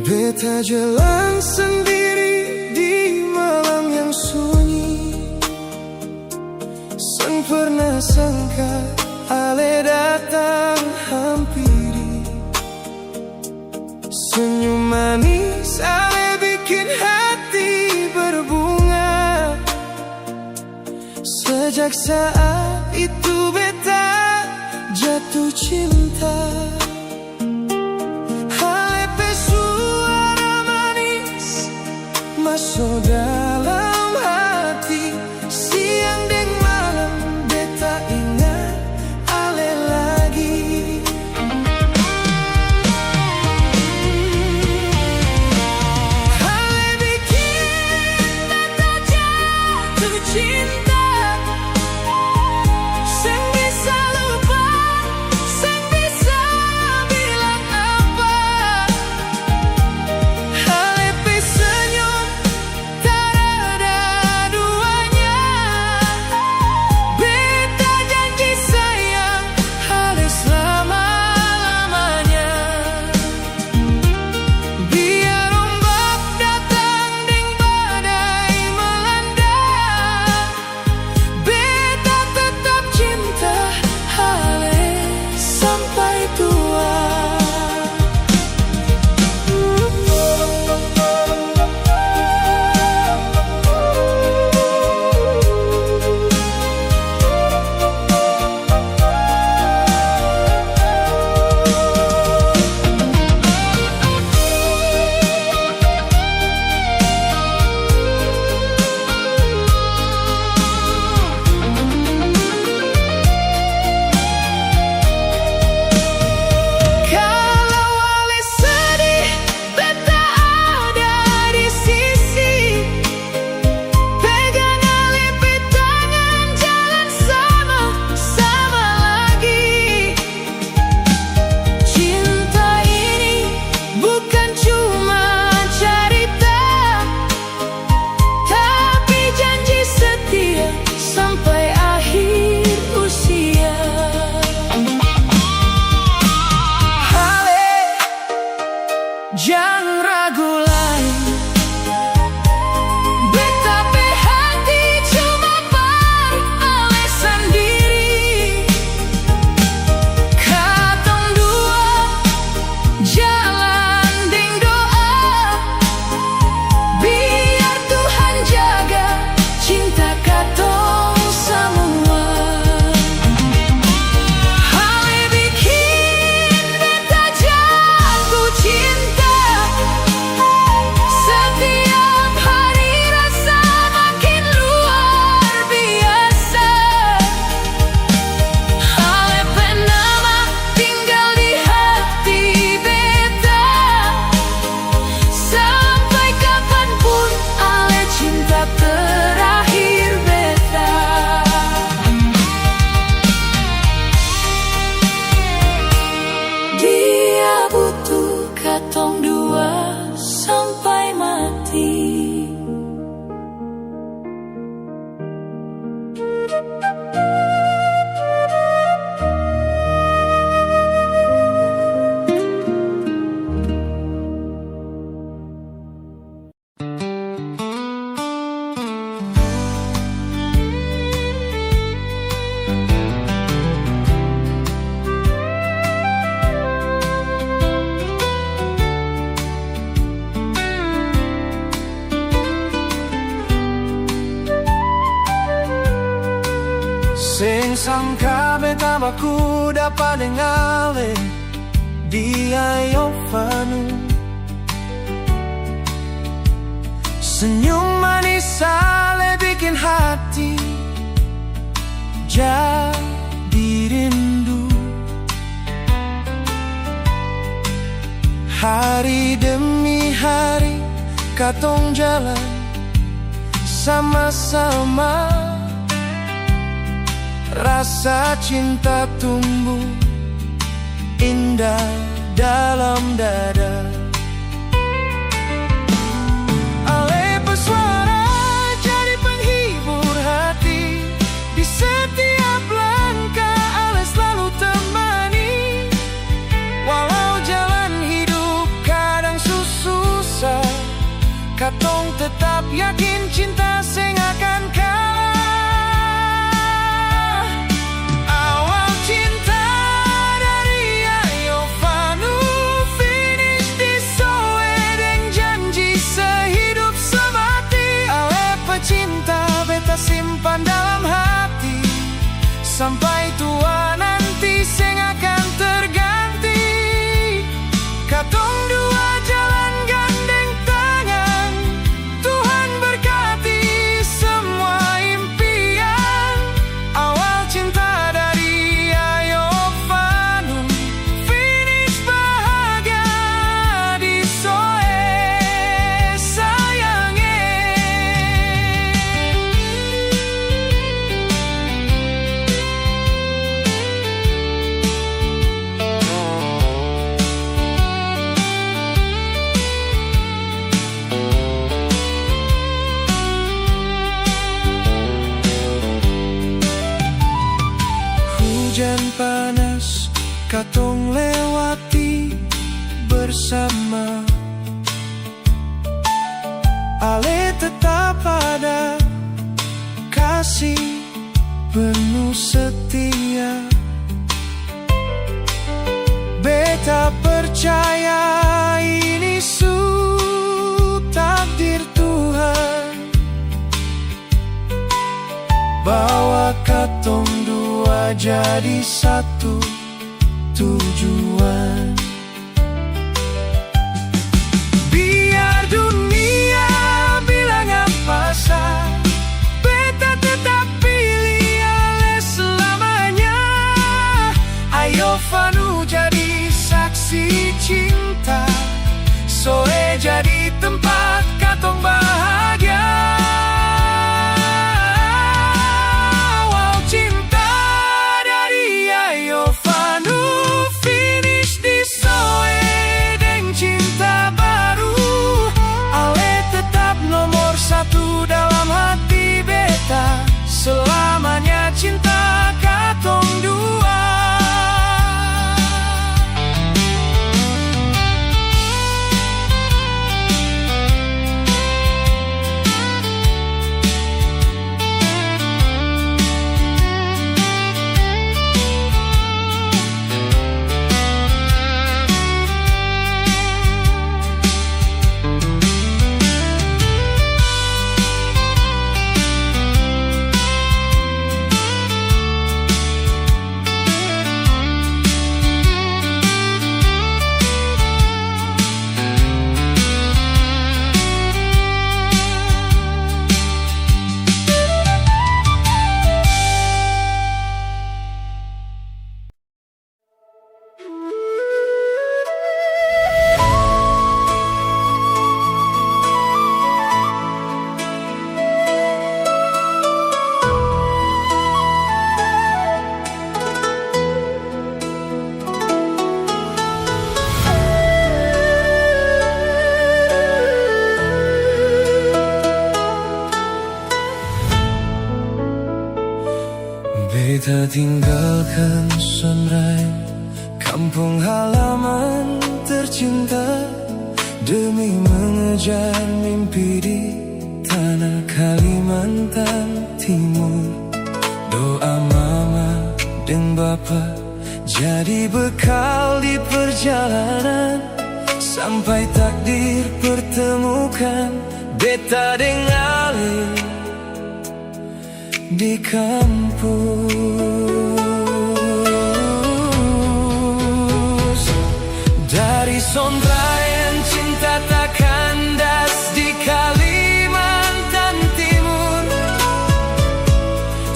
Beta jalan sendiri di malam yang sunyi. Sang pernah sangka ale datang hampiri. Senyum manis ale bikin hati berbunga. Sejak saat itu beta jatuh cinta. Masuk dalam hati, siang dan malam beta ingat ale lagi. Ale bikin beta jatuh cinta. Seng bisa lupa, seng bisa bilang apa. Ale senyum jangan ragu lagi. Beta pe hati cuma par ale sendiri. Katong dua jalan ding doa. Biar Tuhan jaga cinta katong semua. Ale bikin beta jatuh cinta. Setiap hari rasa makin luar biasa. Ale penama tinggal di hati beta. Sampai kapanpun ale cinta terakhir beta. Dia butuh katong dua sampai mati. Sing sangka beta baku dapat dengale dia Yovanu. Senyum manis ale bikin hati jadi rindu. Hari demi hari katong jalan sama-sama. Rasa cinta tumbuh indah dalam dada. Ale bersuara jadi penghibur hati. Di setiap langkah ale selalu temani. Walau jalan hidup kadang susu. bersama. Ale tetap ada, kasih penuh setia. Beta percaya ini takdir Tuhan, bawa katong dua jadi satu tujuan. Biar dunia bilang apa sah, beta tetap pilih Ale selamanya. Ayo Vanu jadi saksi cinta, sore jadi tempat katong bahagia. Wow, cinta dari Ayo Vanu finish di soe deng cinta baru. Ale tetap nomor satu dalam hati beta, selamanya cinta katong dua. Beta tinggalkan Sunrai, kampung halaman tercinta, demi mengejar mimpi di tanah Kalimantan Timur. Doa mama dan bapa jadi bekal di perjalanan, sampai takdir pertemukan beta dengan Ale di kampus. Dari sondrayan cinta tak kandas di Kalimantan Timur,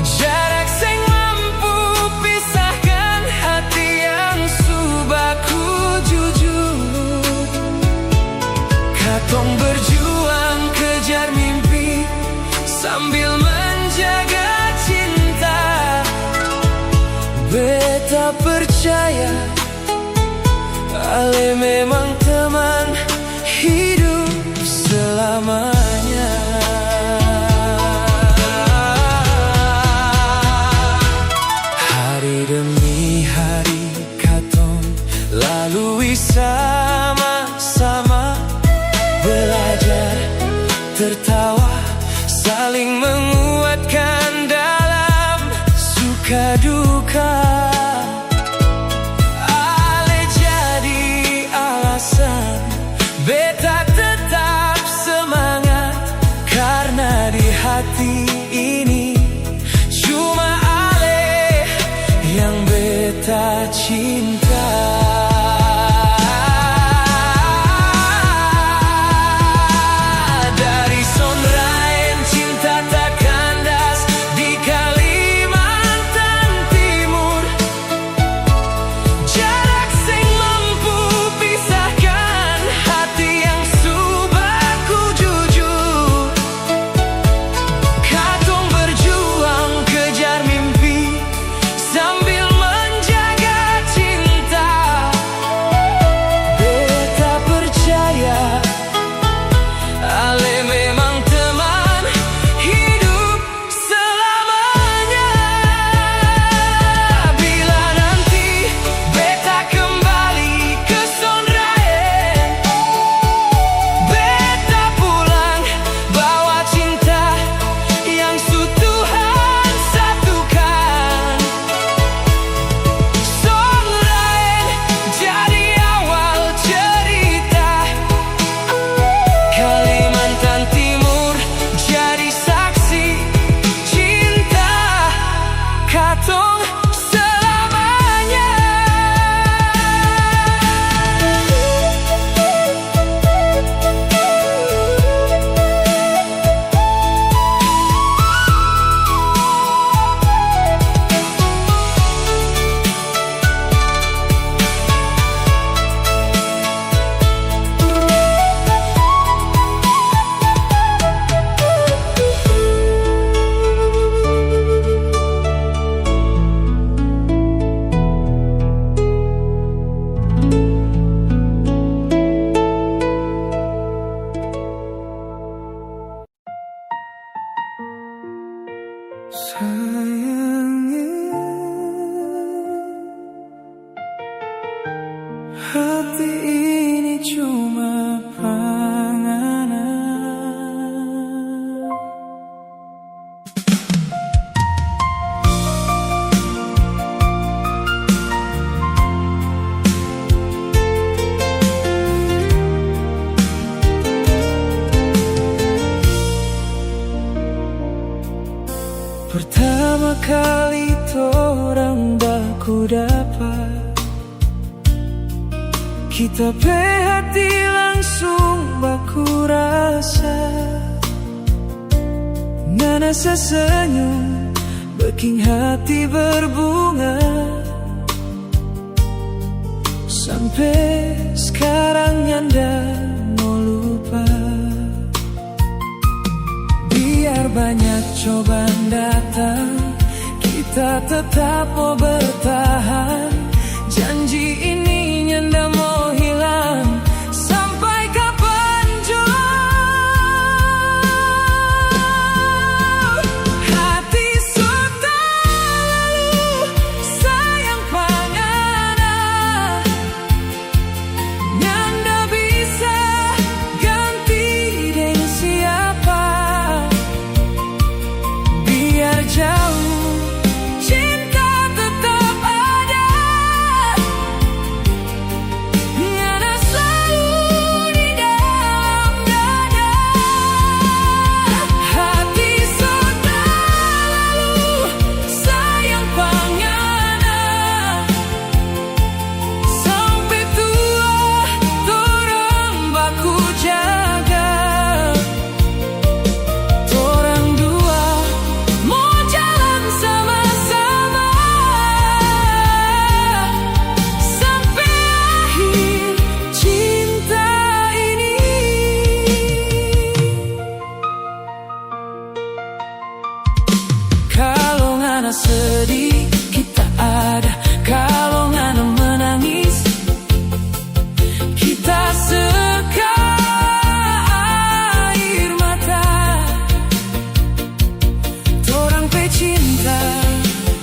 jarak sing mampu pisahkan hati yang subaku jujur. Katong berjuang kejar mimpi sambil menjaga cinta. Beta percaya Ale memang teman hidup selamanya. Hari demi hari katong lalui sama-sama, belajar, tertawa, saling menguatkan dalam suka duka. Ale jadi alasan beta tetap semangat, karena di hati ini cuma Ale yang beta cinta. Yang Tapi hati langsung baku rasa Nana sesenyum bikin hati berbunga. Sampai sekarang nyanda mau lupa. Biar banyak cobaan datang, kita tetap mau bertahan. Janji ini nyanda mau hilang sampai kapan jua. Hati sudah lalu sayang pangana, nyanda bisa ganti deng siapa. Biar jauh sedih kita ada, kalau ngana menangis kita seka air mata. Torang pecinta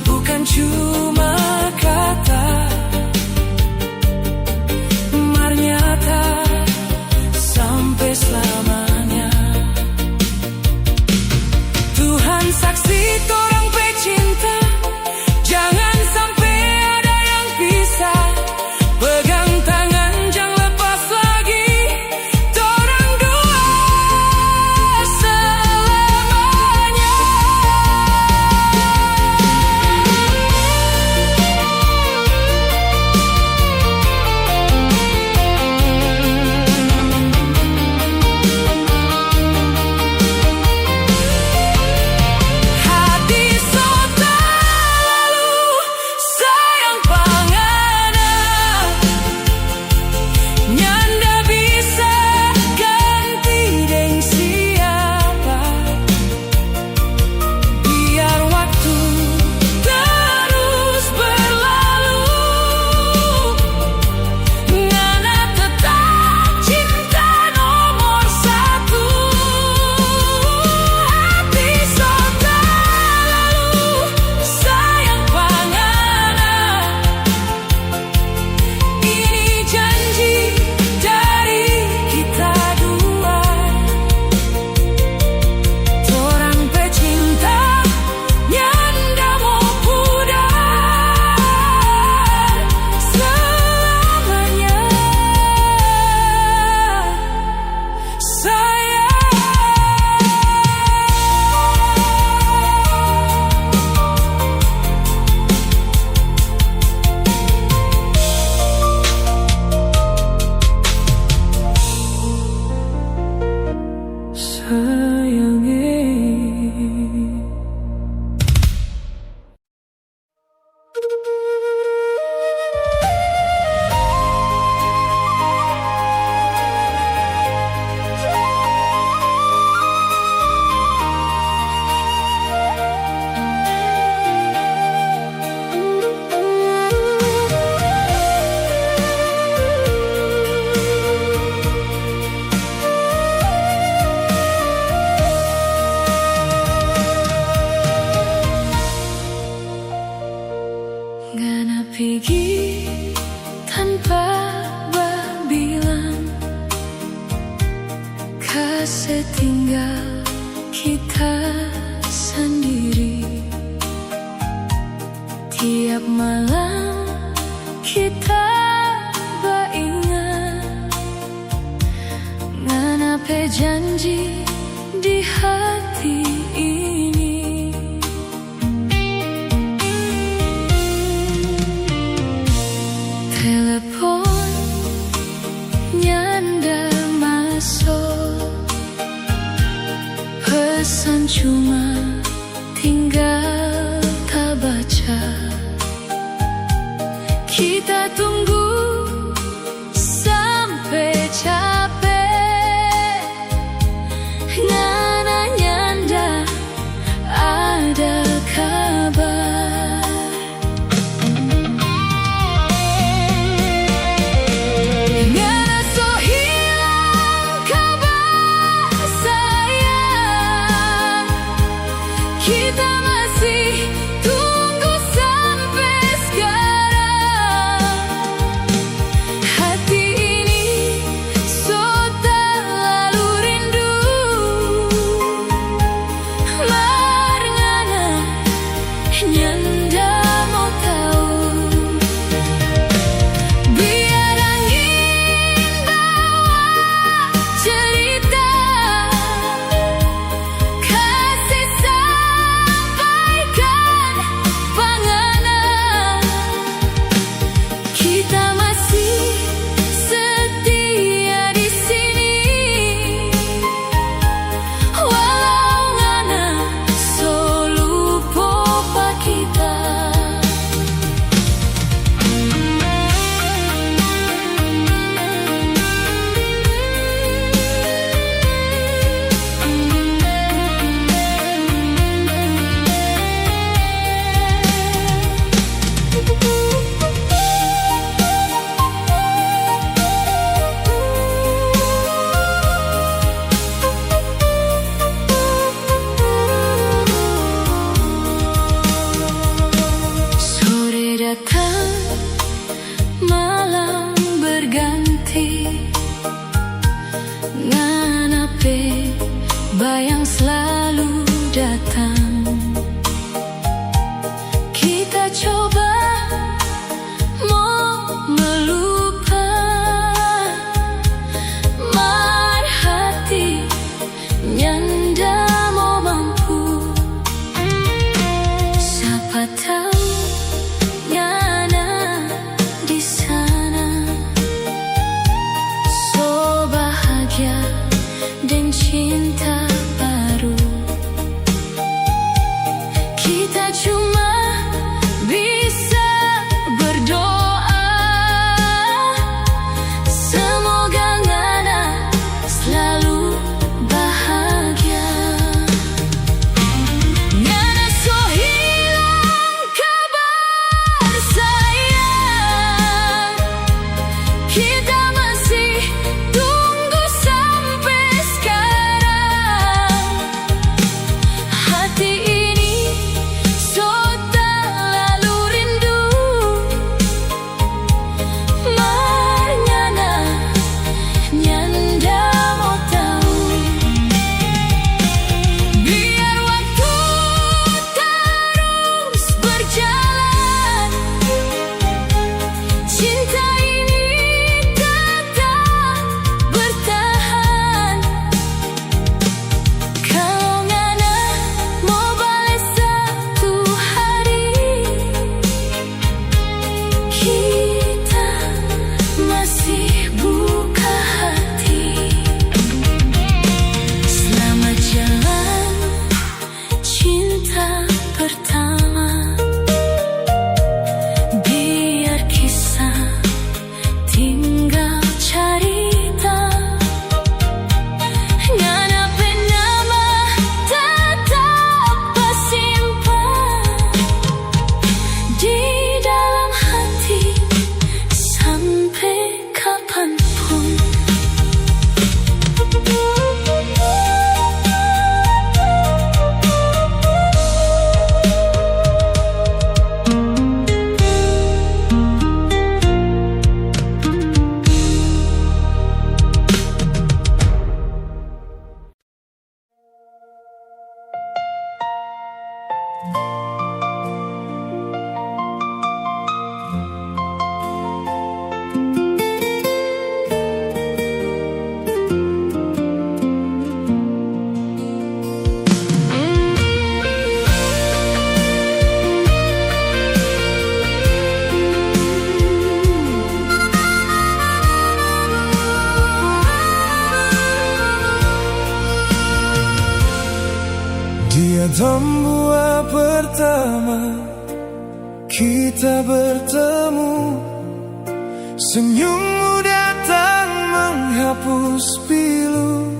bukan cuma kata, mar nyata sampai selamanya. Tuhan saksi torang pecinta, jangan sampai ada yang pisah. Pegang tangan jangan lepas lagi, torang dua selamanya. Ngana pergi tanpa bilang, kasih tinggal kita sendiri. Tiap malam kita beringat, ngana pe janji di hati ini. Telepon pesan cuma tinggal tak baca. Kita tunggu sampai capek, ngana nyanda ada kabar. Ngana so hilang kabar sayang, kita masih tunggu sampai sekarang. Hati ini so terlalu rindu, marngana nyanda mau tahu. Biar angin bawa cerita, kasih sampaikan pangana. Kita masih setia di sini, walau ngana so lupa pa kita. Sore datang, malam berganti, nganape bayang selalu datang. Kita coba mau melupa, mar hati nyanda mau mampu. Siapa tahu nyana di sana so bahagia dan cinta baru. Tambua pertama kita bertemu, senyummu datang menghapus pilu.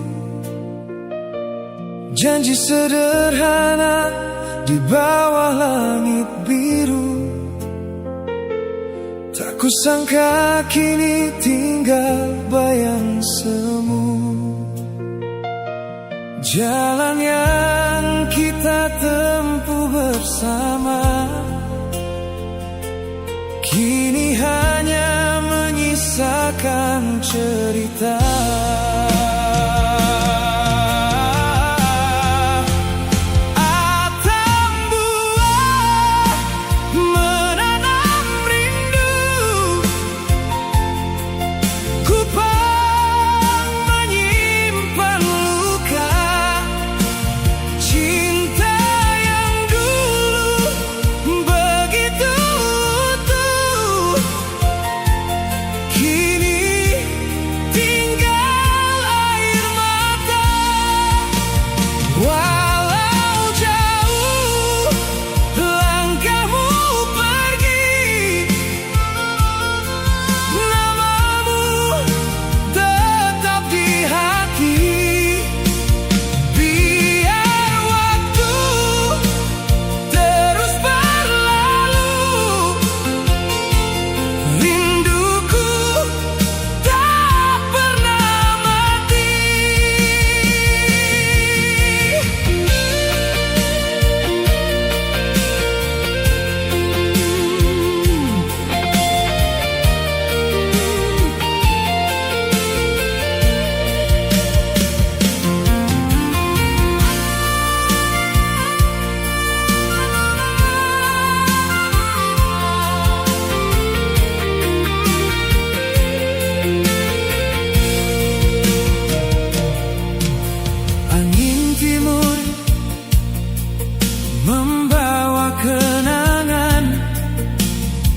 Janji sederhana di bawah langit biru, tak kusangka kini tinggal bayang semu. Jalan yang kita tempuh bersama kini hanya menyisakan cerita.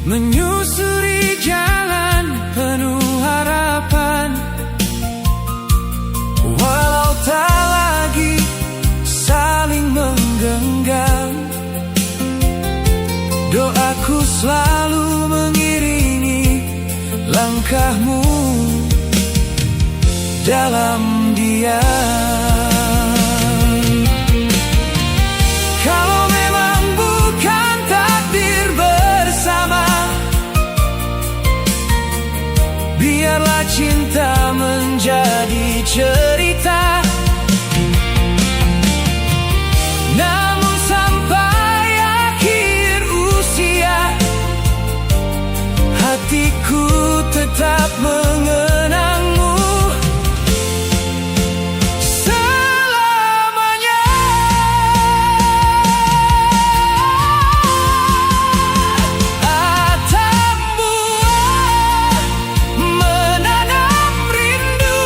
Menyusuri jalan penuh harapan, walau tak lagi saling menggenggam. Doaku selalu mengiringi langkahmu dalam diam. Kalau memang bukan takdir bersama, biarlah cinta menjadi cerita. Namun sampai akhir usia, hatiku tetap mengenangmu selamanya. Atap buah menanam rindu,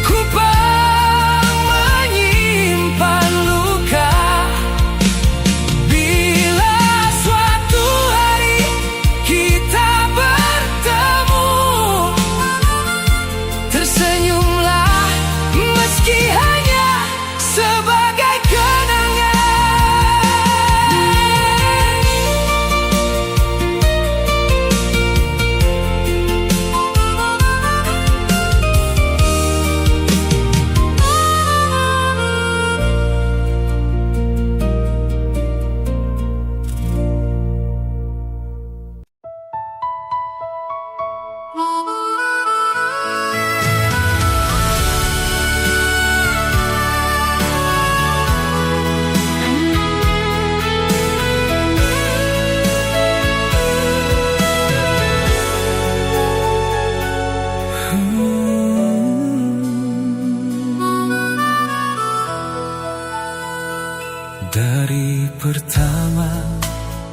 kupang menyimpan luka. Bila suatu hari kita bertemu, tersenyumlah meski hanya sebagai kenangan. Dari pertama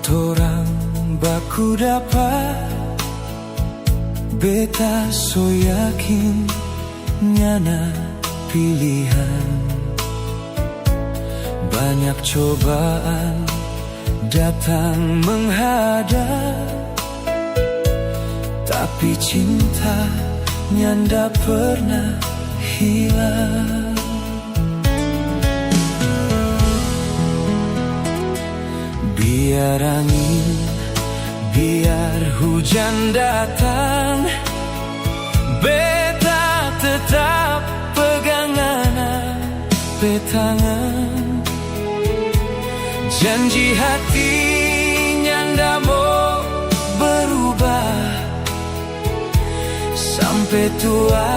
torang baku dapat, beta so yakin nyana pilihan. Banyak cobaan datang menghadap, tapi cinta nyanda pernah hilang. Biar angin, biar hujan datang, beta tetap pegangan petangan. Janji hatinya ndak mau berubah, sampai tua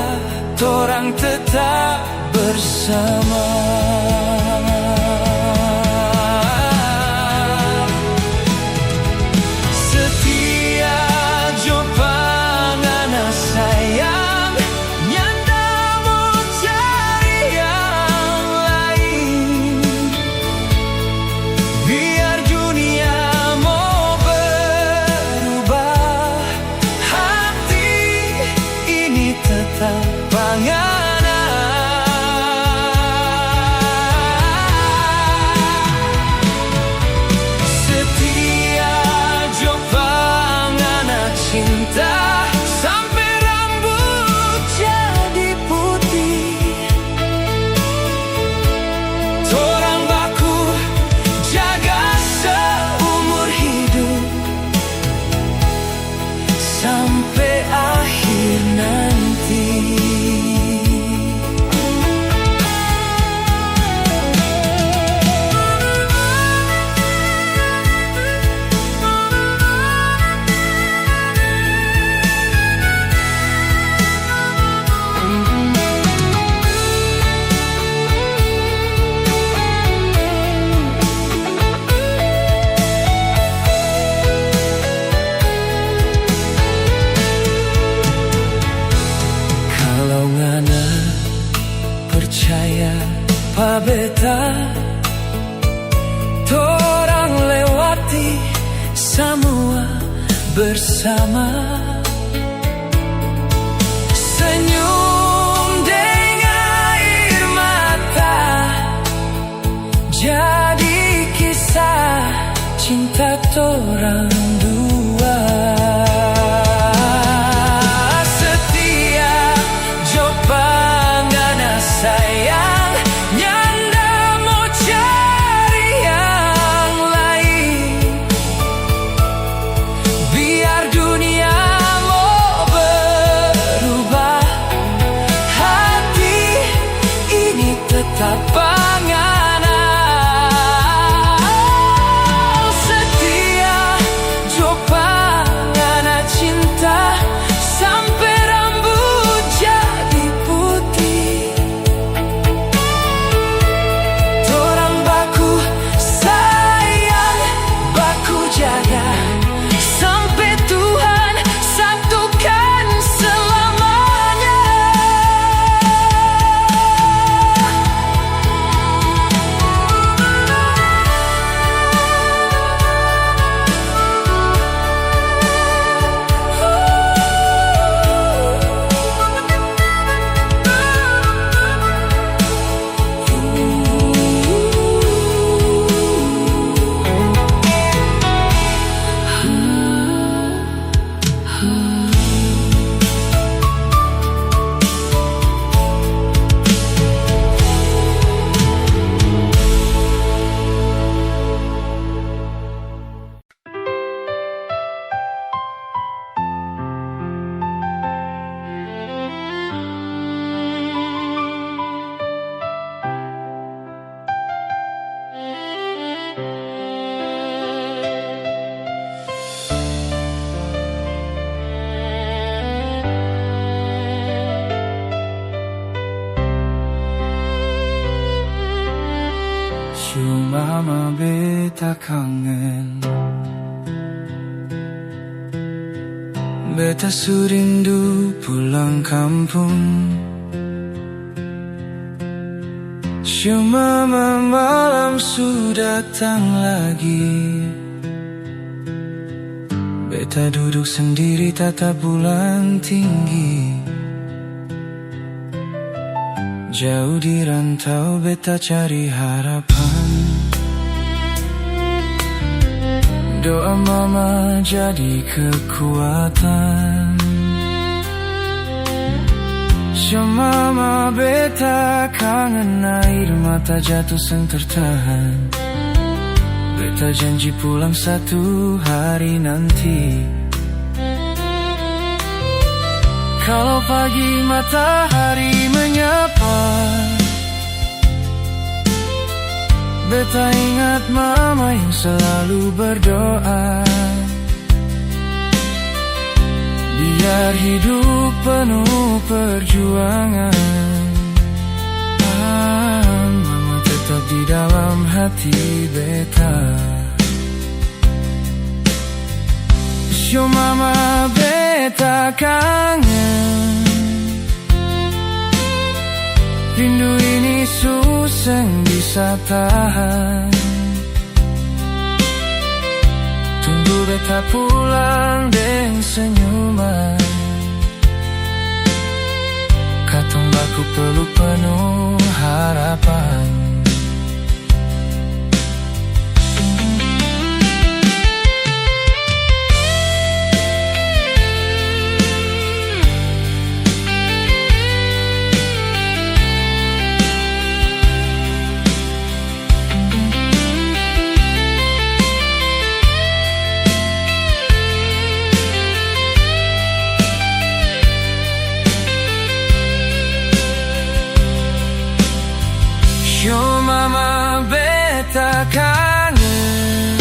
torang tetap bersama. Setia jo pangana sayang, nyanda mau cari yang lain. Biar dunia mau berubah, hati ini tetap pangan. Sampai rambut jadi putih, torang baku jaga seumur hidup, sampai akhir nanti. Percaya pa beta, torang lewati semua bersama. Senyum dengan air mata, jadi kisah cinta torang dua. Sayang, nyanda mau cari yang lain. Biar dunia mau berubah, hati ini tetap panganan. Setia jo pangana cinta, sampai rambut jadi putih. Sampai Tuhan satukan selamanya. Cuma beta kangen, beta surindu pulang kampung. Cuma malam sudah datang lagi, beta duduk sendiri tatap bulan tinggi. Jauh di rantau beta cari harapan, doa mama jadi kekuatan. Cuma beta kangen air mata jatuh seng tertahan. Beta janji pulang satu hari nanti. Kalau pagi matahari menyapa, beta ingat mama yang selalu berdoa, biar hidup penuh perjuangan. Mama tetap di dalam hati beta. Show mama beta kangen. Rindu ini susah bisa tahan. Tunggu beta pulang dengan senyuman. Katong baku peluk penuh harapan. Show mama beta kangen.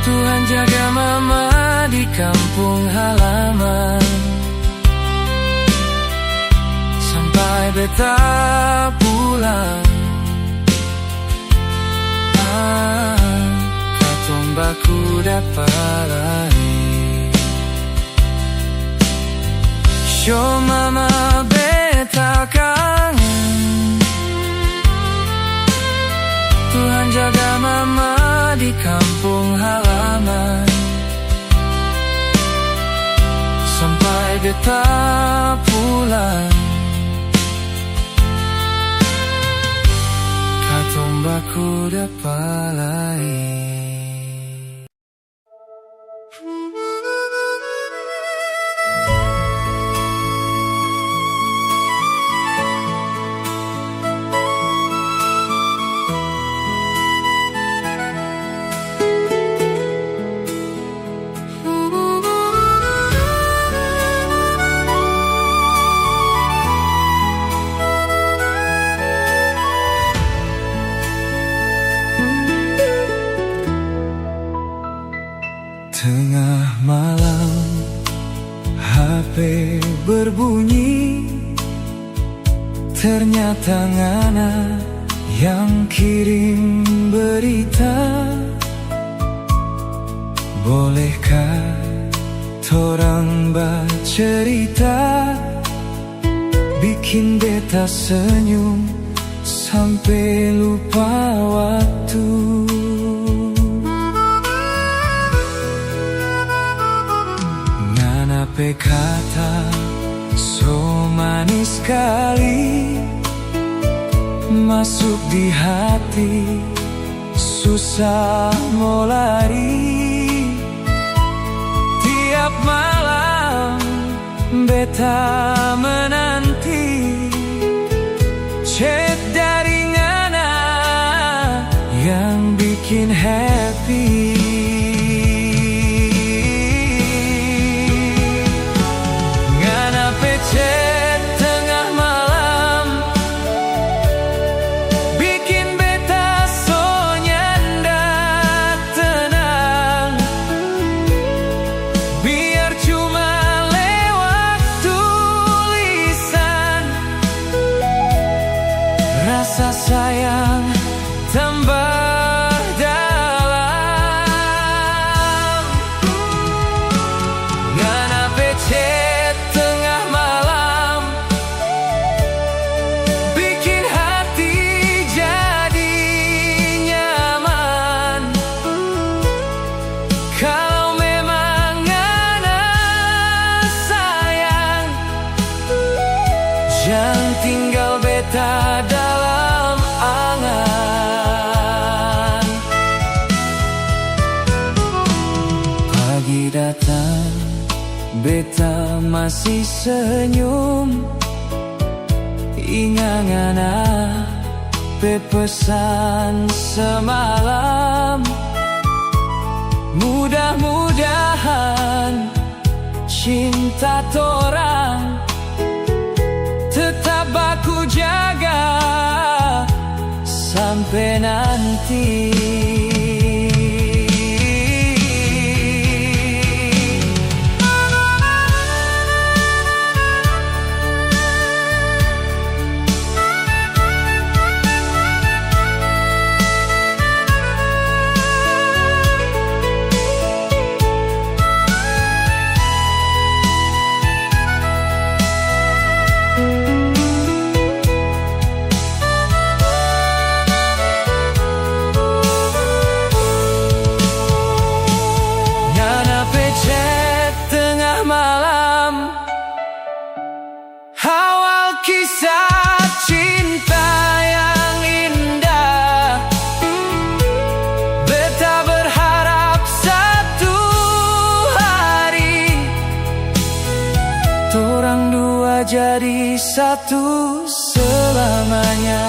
Tuhan jaga mama di kampung halaman sampai beta pulang. Katong baku dapat lari. Show mama beta kangen. Tuhan jaga mama di kampung halaman sampai beta pulang. Katong baku dapat lari. Tengah malam HP berbunyi, ternyata ngana yang kirim berita. Bolehkah torang bercerita, bikin beta senyum sampai lupa waktu. Ngana kata so manis sekali, masuk di hati, susah mau lari. Tiap malam beta menanti chat dari ngana yang bikin happy. Chat tengah malam bikin beta so nyanda tenang, biar cuma lewat tulisan, rasa sayang tambah dalam. Ngana chat tengah malam bikin hati jadi nyaman. Kalau memang ngana sayang, jangan tinggal beta dalam angan. Pagi datang, beta masih senyum, ingat ngana Sampai pesan semalam, mudah-mudahan cinta torang tetap aku jaga sampai nanti. Awal kisah cinta yang indah, beta berharap satu hari torang dua jadi satu selamanya.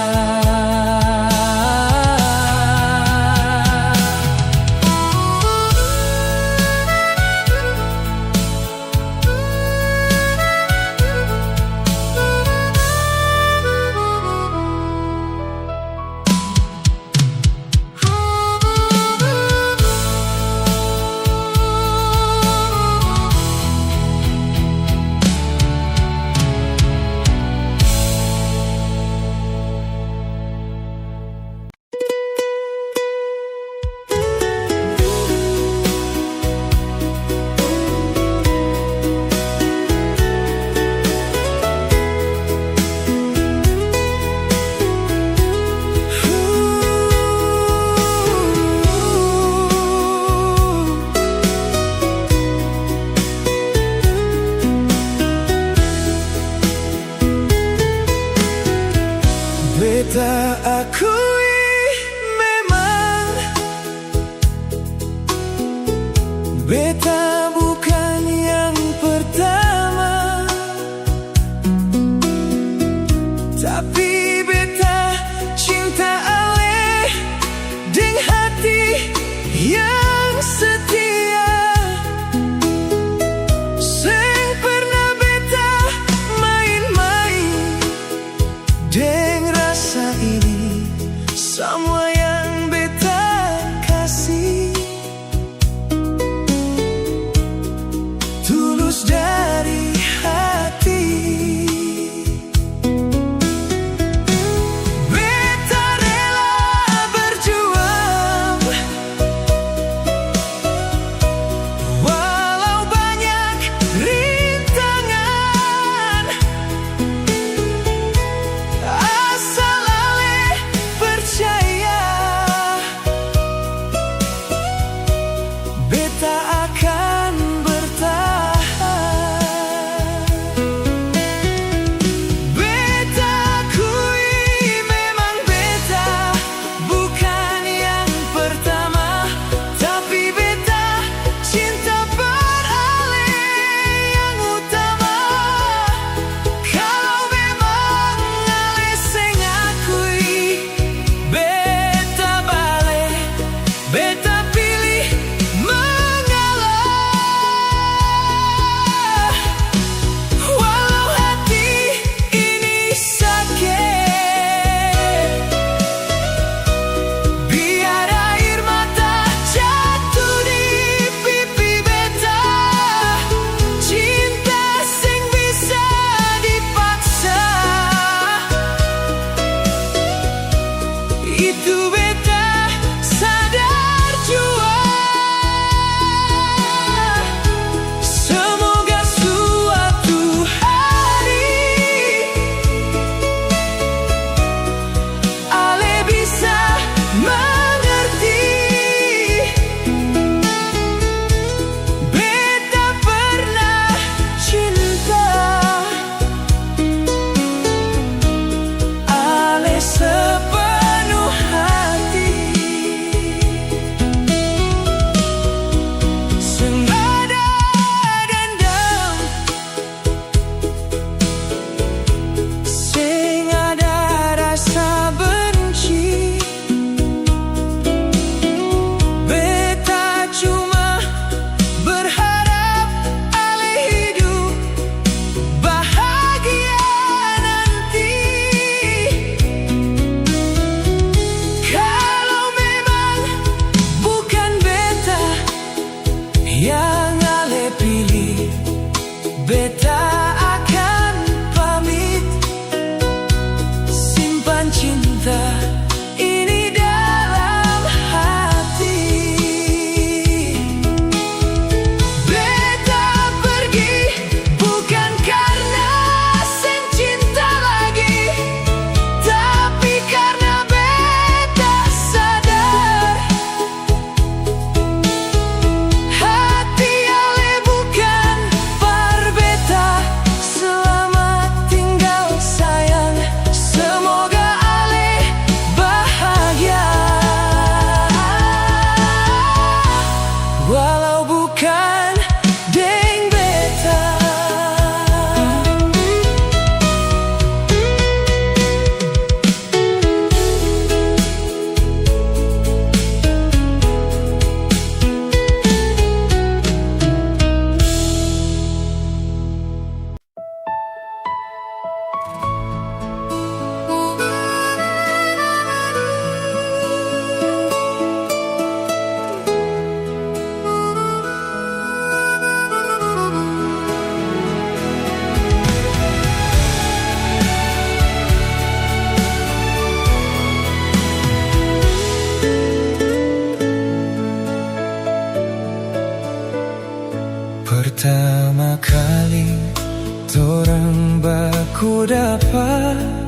Ku dapat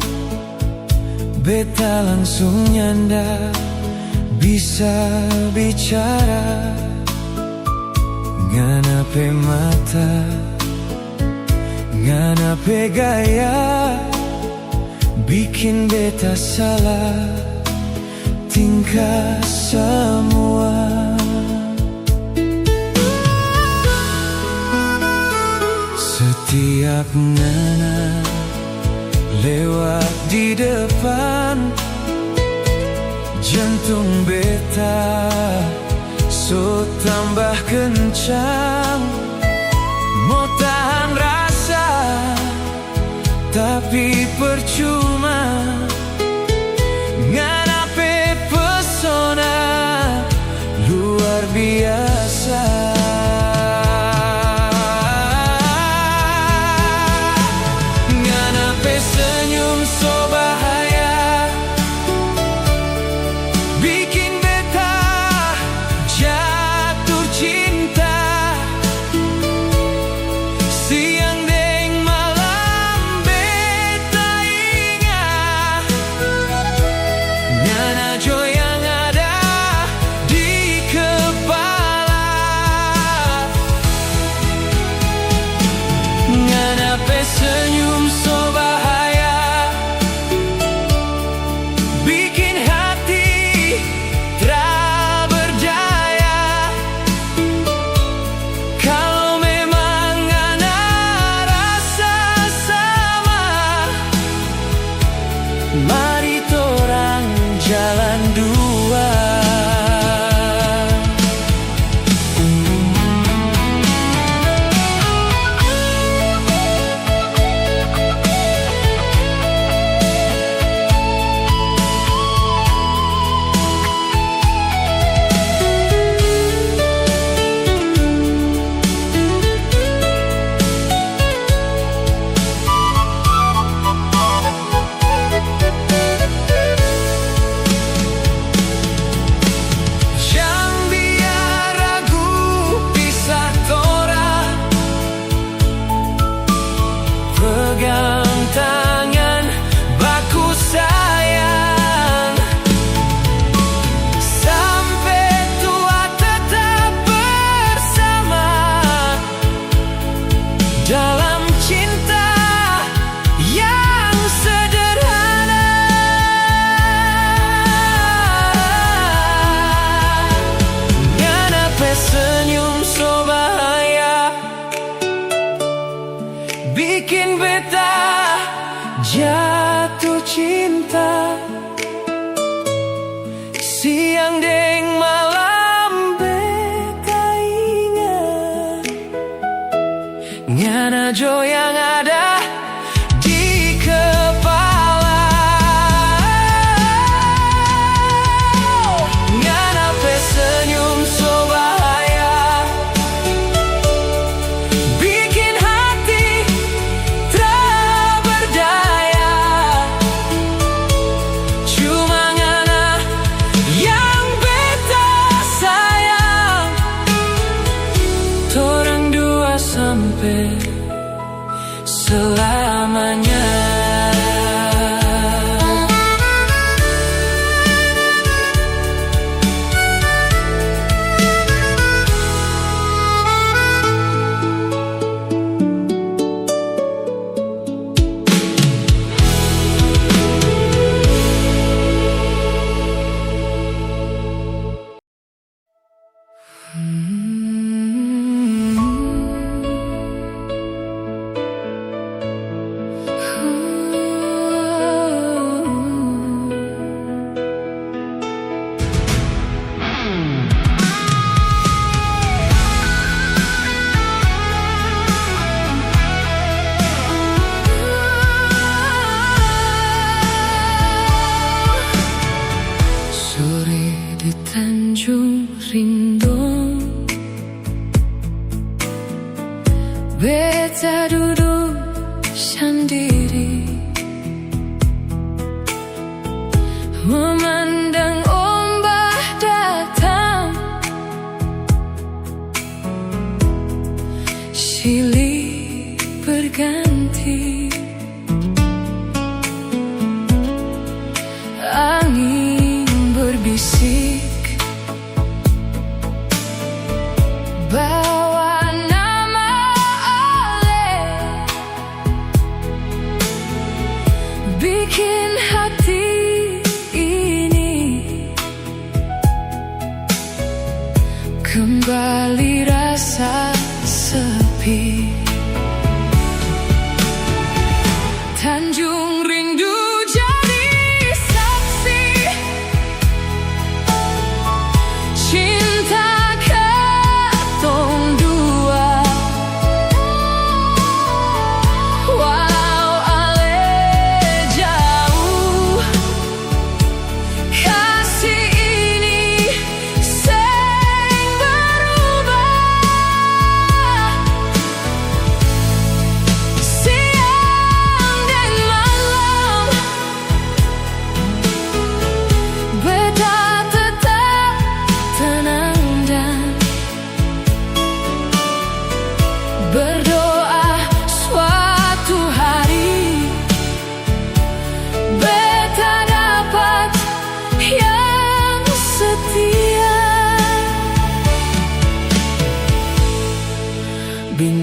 beta langsung nyanda, bisa bicara nganape mata, nganape gaya, bikin beta salah tingkah semua. Setiap ngana lewat di depan, jantung beta so tambah kencang. Mau tahan rasa tapi percuma, nganape pesona luar biasa. Nganape senyum so bahaya, bikin beta jatuh cinta. Siang deng malam beta ingat, ngana jo yang ada di kepala. Nganape senyum so bahaya, bikin hati tak berdaya. Kalau memang ngana rasa sama, mari torang jalan dua. Jangan biar ragu pisah torang, pegang tangan baku sayang, sampai tua tetap bersama dalam cinta yang sederhana. Nganape senyum so bahaya, bikin beta jatuh cinta. Siang deng malam beta ingat, ngana jo yang ada di kepala. Nganape senyum so bahaya, bikin hati tak berdaya. Cuma ngana yang beta sayang, torang dua sampai selamanya. Beta duduk sendiri, memandang ombak datang, silih berganti.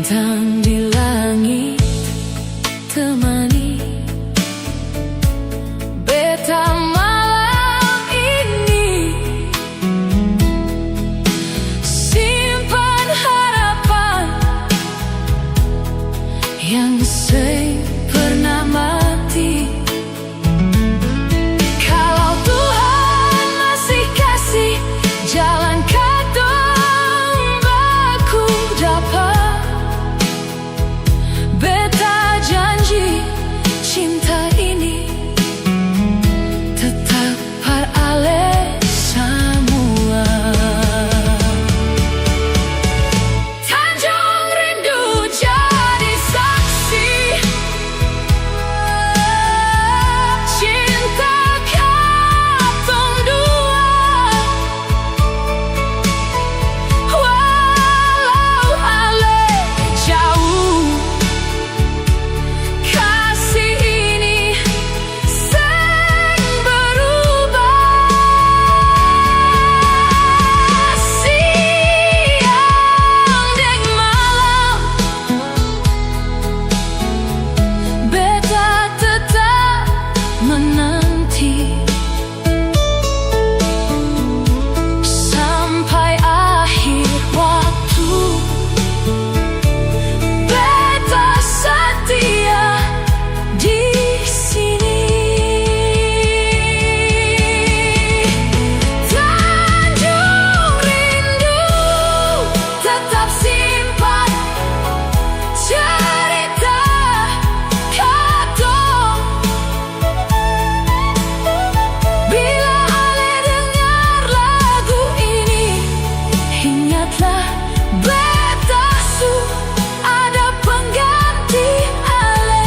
bintang di langit temani beta malam ini. Simpan harapan yang pernah mati. Kalau Tuhan masih kasih jalan kadang baku dapat, beta janji cinta ini tetap par ale semua. Tanjung rindu jadi saksi cinta katong dua. Walau ale jauh, kasih ini seng berubah. Siang deng malam, beta tetap menanti sampai akhir waktu. Beta setia di sini. Tanjung rindu tetap simpan cerita katong. Bila ale dengar lagu ini, ingatlah beta su ada pengganti ale.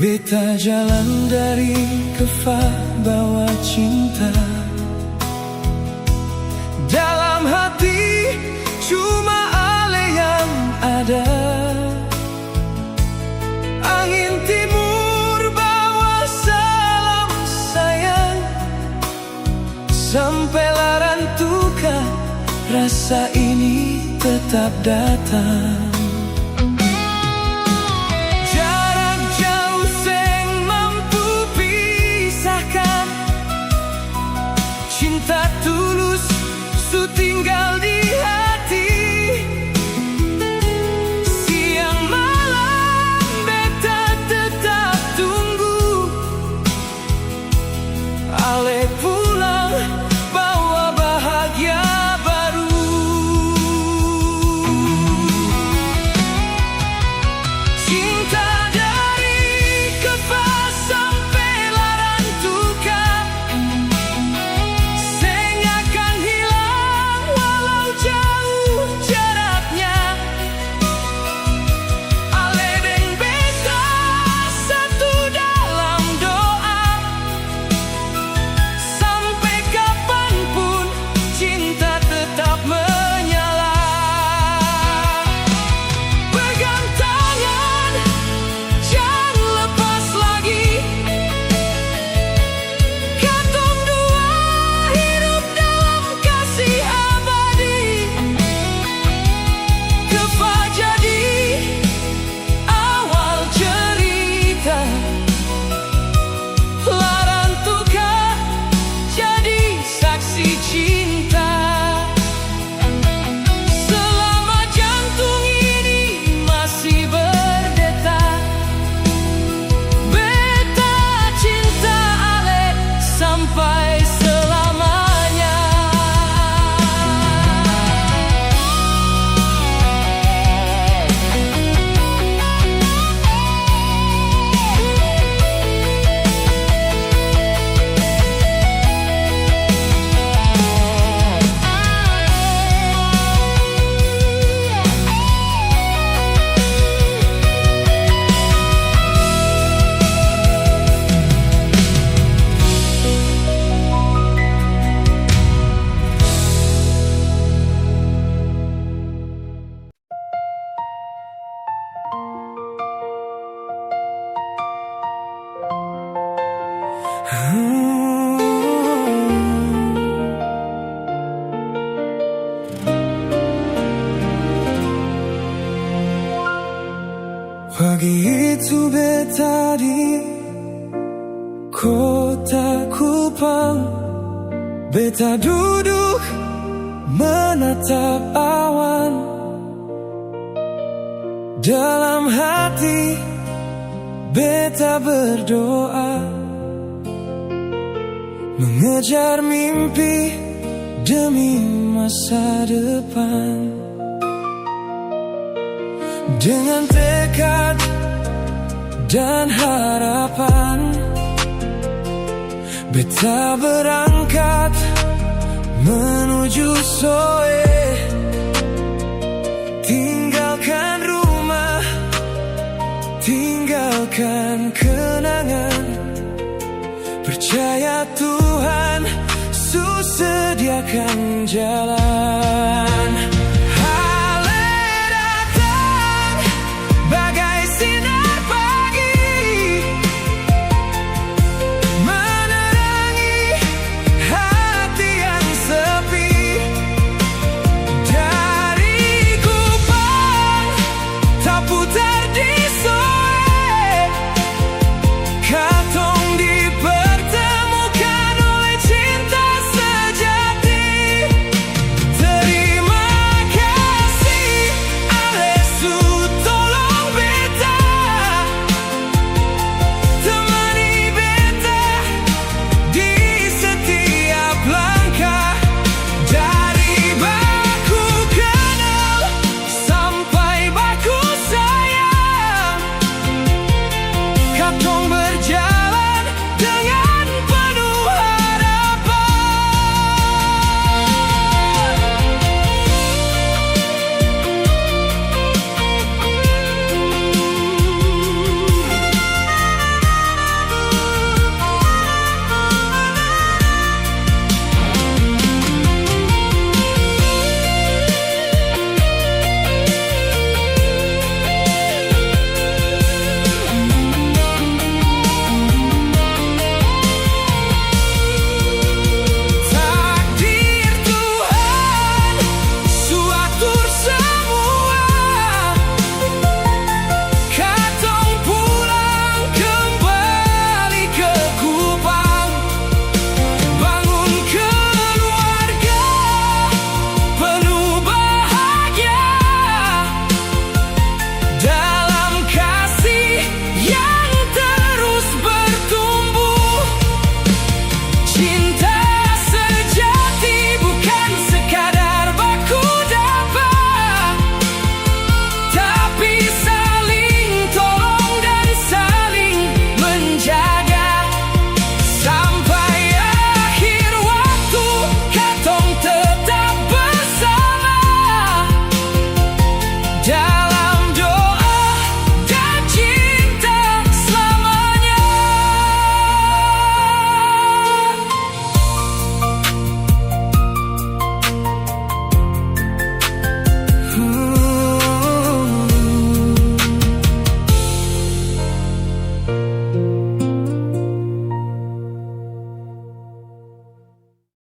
Beta jalan dari kefah bawa cinta. Dalam hati cuma ale yang ada. Angin timur bawa salam sayang, sampai larantuka rasa ini tetap datang. Cinta tulus su tinggal di hati. Siang malam beta tetap tunggu ale pulang bawa bahagia baru. Cinta dari kefah sampai larantuka Pagi itu beta di kota Kupang, beta duduk menatap awan. Dalam hati beta berdoa, mengejar mimpi demi masa depan. Dengan tekad dan harapan, beta berangkat menuju Soe. Tinggalkan rumah, tinggalkan kenangan. Percaya Tuhan sediakan jalan.